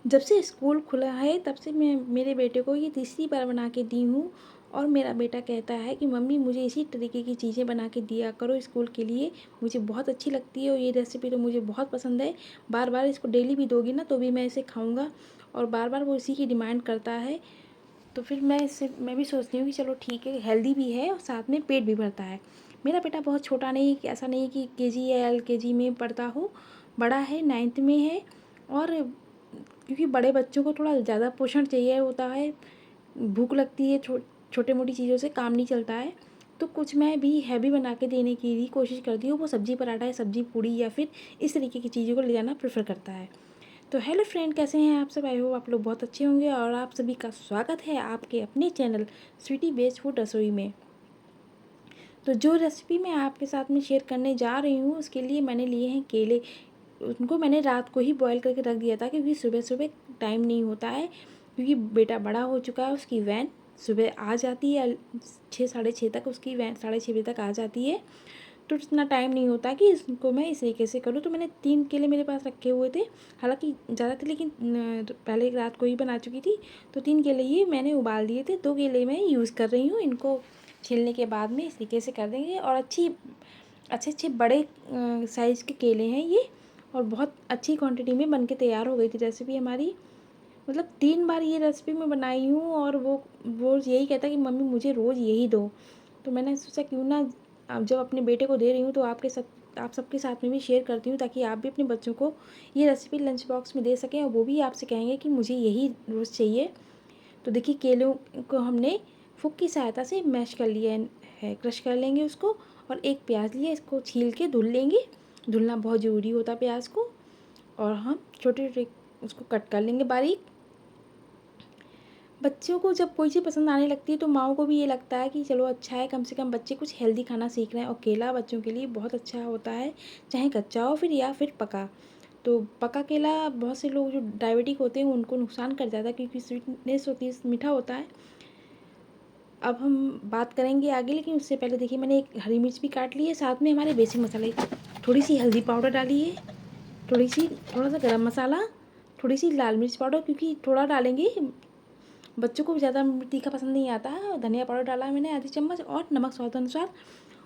जब से स्कूल खुला है तब से मैं मेरे बेटे को ये तीसरी बार बना के दी हूँ। और मेरा बेटा कहता है कि मम्मी मुझे इसी तरीके की चीज़ें बना के दिया करो स्कूल के लिए, मुझे बहुत अच्छी लगती है और ये रेसिपी तो मुझे बहुत पसंद है। बार बार इसको डेली भी दोगी ना तो भी मैं इसे खाऊंगा। और बार बार वो इसी की डिमांड करता है। तो फिर मैं भी सोचती हूँ कि चलो ठीक है, हेल्दी भी है और साथ में पेट भी भरता है। मेरा बेटा बहुत छोटा नहीं है, कि ऐसा नहीं है कि केजी या एलकेजी में पढ़ता हो, बड़ा है, 9th में है। और क्योंकि बड़े बच्चों को थोड़ा ज़्यादा पोषण चाहिए होता है, भूख लगती है, छोटे मोटी चीज़ों से काम नहीं चलता है। तो कुछ मैं भी हैवी बना के देने की भी कोशिश करती हूँ। वो सब्ज़ी पराठा या सब्ज़ी पूड़ी या फिर इस तरीके की चीज़ों को ले जाना प्रेफर करता है। तो हेलो फ्रेंड, कैसे हैं आप सब? आई होप आप लोग बहुत अच्छे होंगे। और आप सभी का स्वागत है आपके अपने चैनल स्वीटी बेस्ट फूड रसोई में। तो जो रेसिपी मैं आपके साथ में शेयर करने जा रही हूँ उसके लिए मैंने लिए हैं केले। उनको मैंने रात को ही बॉईल करके रख दिया था, क्योंकि सुबह सुबह टाइम नहीं होता है, क्योंकि बेटा बड़ा हो चुका है। उसकी वैन सुबह आ जाती है 6 साढ़े 6 तक, उसकी वैन 6:30 बजे तक आ जाती है। तो इतना टाइम नहीं होता कि इसको मैं इस तरीके से करूँ। तो मैंने 3 केले मेरे पास रखे हुए थे, हालांकि ज़्यादा थे, लेकिन पहले एक रात को ही बना चुकी थी। तो 3 केले ये मैंने उबाल दिए थे, 2 केले मैं यूज़ कर रही हूँ। इनको छीलने के बाद में इस तरीके से कर देंगे। और अच्छे अच्छे बड़े साइज़ के केले हैं ये, और बहुत अच्छी क्वांटिटी में बन के तैयार हो गई थी रेसिपी हमारी। मतलब 3 बार ये रेसिपी मैं बनाई हूँ और वो यही कहता है कि मम्मी मुझे रोज़ यही दो। तो मैंने सोचा क्यों ना अब जब अपने बेटे को दे रही हूँ तो आप सबके साथ में भी शेयर करती हूँ, ताकि आप भी अपने बच्चों को ये रेसिपी लंच बॉक्स में दे सकें और वो भी आपसे कहेंगे कि मुझे यही रोज़ चाहिए। तो देखिए, केलों को हमने फुक की सहायता से मैश कर लिया है, क्रश कर लेंगे उसको। और एक प्याज लिया, इसको छील के धुल लेंगे। धुलना बहुत ज़रूरी होता है प्याज को। और हम छोटे छोटे उसको कट कर लेंगे बारीक। बच्चों को जब कोई चीज़ पसंद आने लगती है तो माँओं को भी ये लगता है कि चलो अच्छा है, कम से कम बच्चे कुछ हेल्दी खाना सीख रहे हैं। और केला बच्चों के लिए बहुत अच्छा होता है, चाहे कच्चा हो फिर या फिर पका। तो पका केला बहुत से लोग जो डायबिटिक होते हैं उनको नुकसान कर जाता है, क्योंकि स्वीटनेस होती है, मीठा होता है। अब हम बात करेंगे आगे, लेकिन उससे पहले देखिए मैंने एक हरी मिर्च भी काट ली है। साथ में हमारे बेसिक मसाले, थोड़ी सी हल्दी पाउडर डाली है, थोड़ा सा गरम मसाला, थोड़ी सी लाल मिर्च पाउडर, क्योंकि थोड़ा डालेंगे, बच्चों को ज़्यादा तीखा पसंद नहीं आता है। धनिया पाउडर डाला है मैंने आधी चम्मच, और नमक स्वाद अनुसार।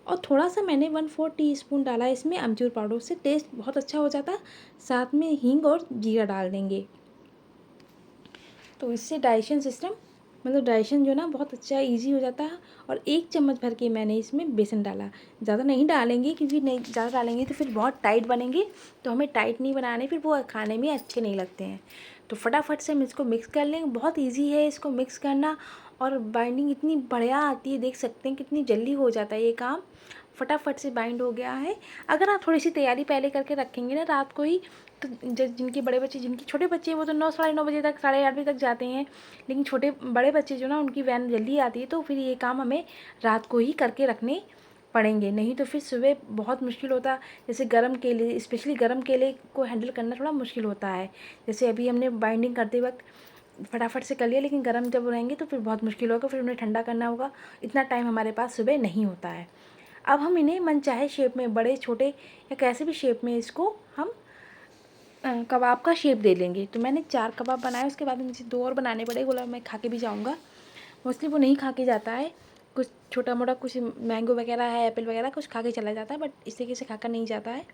और थोड़ा सा मैंने 1/4 टीस्पून डाला है इसमें अमचूर पाउडर, उससे टेस्ट बहुत अच्छा हो जाता है। साथ में हींग और जीरा डाल देंगे, तो इससे डाइजेशन सिस्टम, मतलब डाइजेशन जो ना बहुत अच्छा ईजी हो जाता है। और 1 चम्मच भर के मैंने इसमें बेसन डाला। ज़्यादा नहीं डालेंगे, क्योंकि नहीं ज़्यादा डालेंगे तो फिर बहुत टाइट बनेंगे। तो हमें टाइट नहीं बनाने, फिर वो खाने में अच्छे नहीं लगते हैं। तो फटाफट से हम इसको मिक्स कर लेंगे। बहुत ईजी है इसको मिक्स करना, और बाइंडिंग इतनी बढ़िया आती है, देख सकते हैं कितनी जल्दी हो जाता है ये काम। फटाफट से बाइंड हो गया है। अगर आप थोड़ी सी तैयारी पहले करके रखेंगे ना रात को ही, तो जिनके बड़े बच्चे, जिनके छोटे बच्चे हैं वो तो 9 साढ़े 9 बजे तक, 8:30 बजे तक जाते हैं। लेकिन बड़े बच्चे जो ना, उनकी वैन जल्दी आती है, तो फिर ये काम हमें रात को ही करके रखने पड़ेंगे, नहीं तो फिर सुबह बहुत मुश्किल होता। जैसे गरम केले, स्पेशली गरम केले को हैंडल करना थोड़ा मुश्किल होता है। जैसे अभी हमने बाइंडिंग करते वक्त फटाफट से कर लिया, लेकिन गरम जब रहेंगे तो फिर बहुत मुश्किल होगा, फिर उन्हें ठंडा करना होगा। इतना टाइम हमारे पास सुबह नहीं होता है। अब हम इन्हें मनचाहे शेप में, बड़े छोटे या कैसे भी शेप में, इसको हम कबाब का शेप दे लेंगे। तो मैंने 4 कबाब बनाए, उसके बाद मुझे 2 और बनाने पड़े। बोला मैं खा के भी जाऊँगा, मोस्टली वो नहीं खा के जाता है। कुछ छोटा मोटा, कुछ मैंगो वगैरह है, एप्पल वगैरह कुछ खा के चला जाता है, बट इस तरीके से खाकर नहीं जाता है।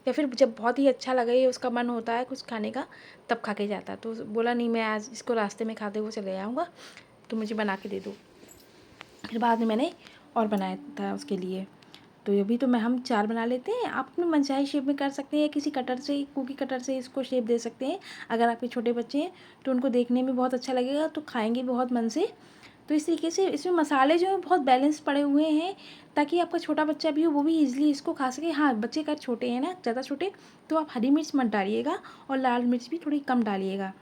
या फिर जब बहुत ही अच्छा लगे, उसका मन होता है कुछ खाने का, तब खा के जाता है। तो बोला नहीं, मैं आज इसको रास्ते में खाते हुए चले आऊँगा, तो मुझे बना के दे दो। फिर बाद में मैंने और बनाया था उसके लिए। तो अभी तो हम 4 बना लेते हैं। आप अपने मनचाही शेप में कर सकते हैं, या किसी कटर से, कुकी कटर से इसको शेप दे सकते हैं। अगर आपके छोटे बच्चे हैं तो उनको देखने में बहुत अच्छा लगेगा, तो खाएंगे बहुत मन से। तो इस तरीके से इसमें मसाले जो हैं बहुत बैलेंस पड़े हुए हैं, ताकि आपका छोटा बच्चा भी हो वो भी ईजिली इसको खा सके। हाँ, बच्चे का छोटे हैं ना, ज़्यादा छोटे, तो आप हरी मिर्च मत डालिएगा, और लाल मिर्च भी थोड़ी कम डालिएगा।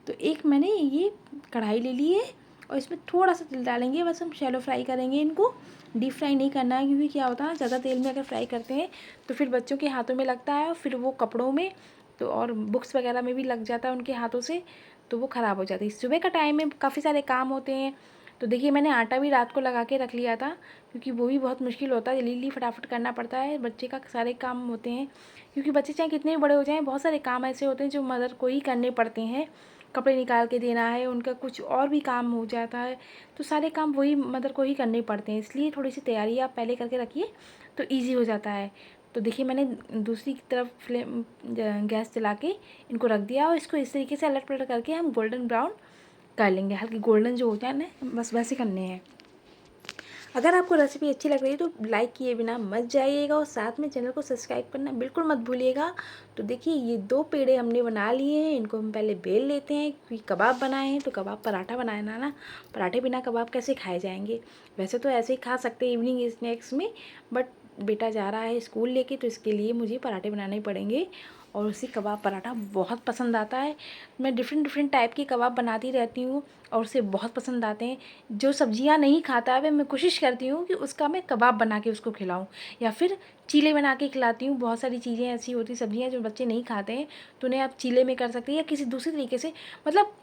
तो एक मैंने ये कढ़ाई ले ली है, और इसमें थोड़ा सा तेल डालेंगे। बस हम शैलो फ्राई करेंगे इनको, डीप फ्राई नहीं करना है, क्योंकि क्या होता है ज़्यादा तेल में अगर फ्राई करते हैं तो फिर बच्चों के हाथों में लगता है, और फिर वो कपड़ों में, तो और बुक्स वगैरह में भी लग जाता है उनके हाथों से, तो वो ख़राब हो जाती है। सुबह का टाइम में काफ़ी सारे काम होते हैं, तो देखिए मैंने आटा भी रात को लगा के रख लिया था, क्योंकि वो भी बहुत मुश्किल होता है, जल्दी फटाफट करना पड़ता है, बच्चे का सारे काम होते हैं। क्योंकि बच्चे चाहे कितने भी बड़े हो जाएं, बहुत सारे काम ऐसे होते हैं जो मदर को ही करने पड़ते हैं। कपड़े निकाल के देना है, उनका कुछ और भी काम हो जाता है, तो सारे काम वही मदर को ही करने पड़ते हैं। इसलिए थोड़ी सी तैयारी आप पहले करके रखिए तो ईज़ी हो जाता है। तो देखिए मैंने दूसरी तरफ गैस जला के इनको रख दिया, और इसको इस तरीके से अलट पलट करके हम गोल्डन ब्राउन कर लेंगे। हल्की गोल्डन जो होता है ना, बस वैसे करने हैं। अगर आपको रेसिपी अच्छी लग रही है तो लाइक किए बिना मत जाइएगा, और साथ में चैनल को सब्सक्राइब करना बिल्कुल मत भूलिएगा। तो देखिए ये 2 पेड़े हमने बना लिए हैं, इनको हम पहले बेल लेते हैं, क्योंकि कबाब बनाए हैं तो कबाब पराठा बनाए ना, पराठे बिना कबाब कैसे खाए जाएंगे। वैसे तो ऐसे ही खा सकते हैं इवनिंग स्नैक्स में, बट बेटा जा रहा है स्कूल लेके, तो इसके लिए मुझे पराठे बनाने पड़ेंगे, और उसे कबाब पराठा बहुत पसंद आता है। मैं डिफ़रेंट टाइप के कबाब बनाती रहती हूँ और उसे बहुत पसंद आते हैं। जो सब्जियाँ नहीं खाता है मैं कोशिश करती हूँ कि उसका मैं कबाब बना के उसको खिलाऊँ, या फिर चीले बना के खिलाती हूँ। बहुत सारी चीज़ें ऐसी होती हैं, सब्जियाँ जो बच्चे नहीं खाते हैं, तो उन्हें आप चीले में कर सकते हैं या किसी दूसरे तरीके से। मतलब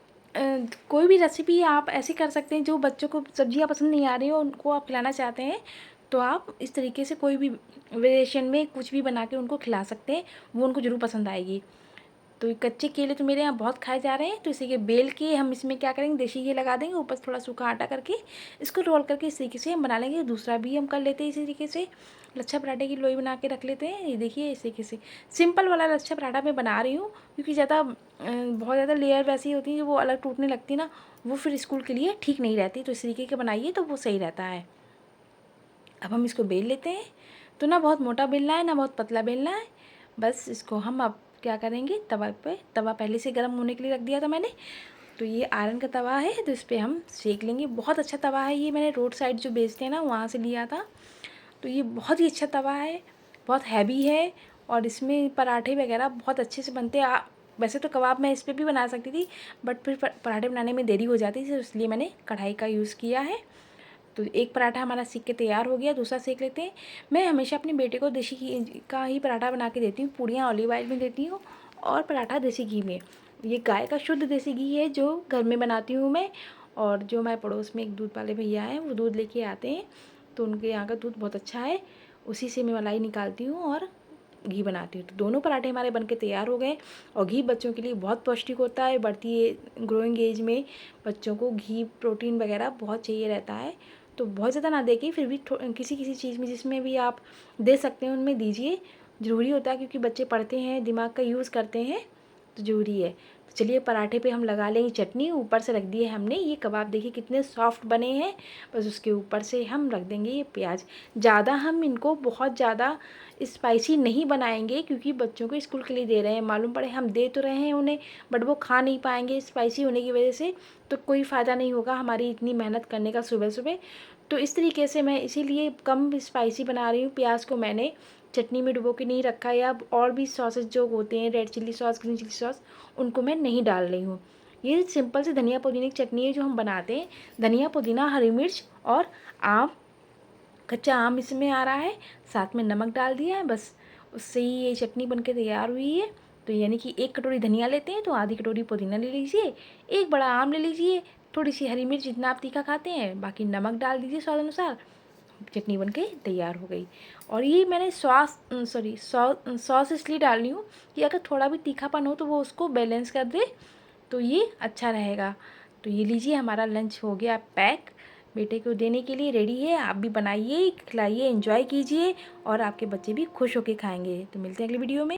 कोई भी रेसिपी आप ऐसी कर सकते हैं, जो बच्चों को सब्जियाँ पसंद नहीं आ रही हो, उनको आप खिलाना चाहते हैं, तो आप इस तरीके से कोई भी वेरिएशन में कुछ भी बना के उनको खिला सकते हैं, वो उनको ज़रूर पसंद आएगी। तो ये कच्चे केले तो मेरे यहाँ बहुत खाए जा रहे हैं, तो इसी के बेल के हम इसमें क्या करेंगे, देसी घी लगा देंगे, ऊपर से थोड़ा सूखा आटा करके इसको रोल करके इस तरीके से हम बना लेंगे। दूसरा भी हम कर लेते हैं इसी तरीके से, लच्छा पराठे की लोई बना के रख लेते हैं। ये देखिए इस तरीके से सिंपल वाला लच्छा पराठा मैं बना रही हूँ, क्योंकि बहुत ज़्यादा लेयर वैसी होती है जो वो अलग टूटने लगती ना, वो फिर स्कूल के लिए ठीक नहीं रहती। तो इस तरीके के बनाइए तो वो सही रहता है। अब हम इसको बेल लेते हैं। तो ना बहुत मोटा बेलना है ना बहुत पतला बेलना है, बस इसको हम अब क्या करेंगे, तवा पहले से गर्म होने के लिए रख दिया था मैंने। तो ये आयरन का तवा है, तो इस पर हम सेक लेंगे। बहुत अच्छा तवा है ये, मैंने रोड साइड जो बेचते हैं ना वहाँ से लिया था। तो ये बहुत ही अच्छा तवा है, बहुत हैवी है, और इसमें पराठे वगैरह बहुत अच्छे से बनते हैं। वैसे तो कबाब मैं इस पर भी बना सकती थी, बट फिर पराठे बनाने में देरी हो जाती थी, इसलिए मैंने कढ़ाई का यूज़ किया है। तो एक पराठा हमारा सीख के तैयार हो गया, दूसरा सेक लेते हैं। मैं हमेशा अपने बेटे को देसी घी का ही पराठा बना के देती हूँ, पूड़ियाँ ऑलिव ऑयल में देती हूँ और पराठा देसी घी में। ये गाय का शुद्ध देसी घी है जो घर में बनाती हूँ मैं, और जो हमारे पड़ोस में एक दूध वाले भैया हैं वो दूध लेके आते हैं, तो उनके यहाँ का दूध बहुत अच्छा है, उसी से मैं मलाई निकालती हूँ और घी बनाती हूँ। तो दोनों पराठे हमारे बनके तैयार हो गए। और घी बच्चों के लिए बहुत पौष्टिक होता है, बढ़ती ग्रोइंग एज में बच्चों को घी प्रोटीन वगैरह बहुत चाहिए रहता है। तो बहुत ज़्यादा ना देके फिर भी किसी किसी चीज़ में जिसमें भी आप दे सकते हैं उनमें दीजिए, ज़रूरी होता है, क्योंकि बच्चे पढ़ते हैं, दिमाग का यूज़ करते हैं, तो ज़रूरी है। तो चलिए पराठे पे हम लगा लेंगे चटनी, ऊपर से रख दिए हमने ये कबाब, देखिए कितने सॉफ्ट बने हैं। बस उसके ऊपर से हम रख देंगे ये प्याज। ज़्यादा हम इनको बहुत ज़्यादा स्पाइसी नहीं बनाएंगे, क्योंकि बच्चों को स्कूल के लिए दे रहे हैं, मालूम पड़े हम दे तो रहे हैं उन्हें, बट वो खा नहीं पाएंगे स्पाइसी होने की वजह से, तो कोई फ़ायदा नहीं होगा हमारी इतनी मेहनत करने का सुबह सुबह। तो इस तरीके से मैं इसीलिए कम स्पाइसी बना रही हूँ। प्याज को मैंने चटनी में डुबो के नहीं रखा, या और भी सॉसेज जो होते हैं, red chilli sauce, green chilli sauce, उनको मैं नहीं डाल रही हूँ। ये सिंपल से धनिया पुदीने की चटनी है जो हम बनाते हैं। धनिया पुदीना, हरी मिर्च और आम, कच्चा आम इसमें आ रहा है, साथ में नमक डाल दिया है, बस उससे ही ये चटनी बनके तैयार हुई है। तो यानी कि 1 कटोरी धनिया लेते हैं तो आधी कटोरी पुदीना ले लीजिए, 1 बड़ा आम ले लीजिए, थोड़ी सी हरी मिर्च जितना आप तीखा खाते हैं, बाकी नमक डाल दीजिए स्वाद अनुसार। चटनी बनके तैयार हो गई। और ये मैंने सॉस इसलिए डाल रही हूँ कि अगर थोड़ा भी तीखापन हो तो वो उसको बैलेंस कर दे, तो ये अच्छा रहेगा। तो ये लीजिए हमारा लंच हो गया पैक, बेटे को देने के लिए रेडी है। आप भी बनाइए, खिलाइए, एंजॉय कीजिए, और आपके बच्चे भी खुश होकर खाएंगे। तो मिलते हैं अगली वीडियो में।